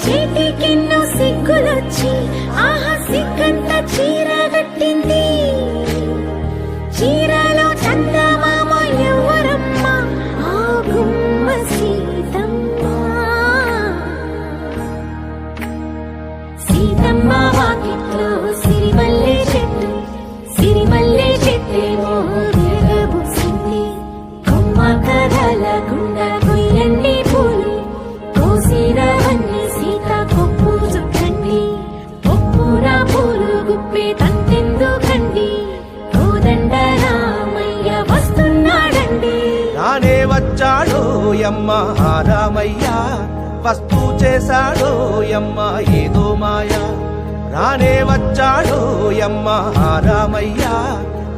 చేతికెన్నో సిగ్గులొచ్చి ఆహా సిగ్గంత చీర కట్టింది. చీరలో చందమామ ఎవరమ్మ? ఆ గుమ్మ సీతమ్మ. సీతమ్మ వాకిట్లో సిరిమల్లె చెట్టు, సిరిమల్లె చెట్టేమో తిరగబూసింది. కొమ్మ కదలకుండా కొయ్యండి పూలు, కోసిరవన్నీ సీత కొప్పు చుట్టండి. ఒప్పున పూలు గుప్పే తంతెందుకండి, కోదండ రామయ్య వస్తున్నాడండి. రానే వచ్చాడో యమ్మ రామయ్య, వస్తూ చేశాడో యమ్మ ఏదో మాయ. రానే వచ్చాడో యమ్మ రామయ్య,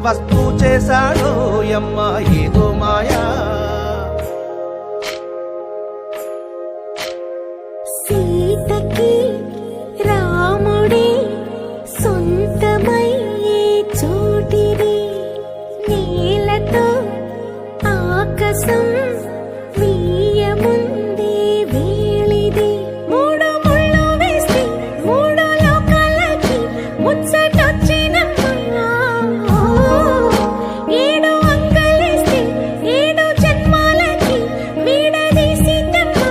వస్తూ చేశాడో యమ్మ ఏదో మాయా. సీతకి రాముడే సొంతమయ్యే చోటిది, నేలతో ఆకాశం వీయముందే వేళిది. మూడు ముళ్ళు వేస్తే మూడు లోకాలకి ముచ్చటొచ్చినమ్మా. ఏడు అంకలేస్తే ఏడు జన్మాలకి వీడదీసిద్దమ్మా.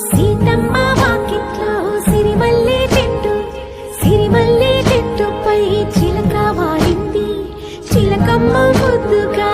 సీతమ్మ వాకిట్లో సిరిమల్లె చెట్టు, సిరిమల్లె చెట్టుపై చిలక వాలింది. చిలకమ్మ ముద్దుగా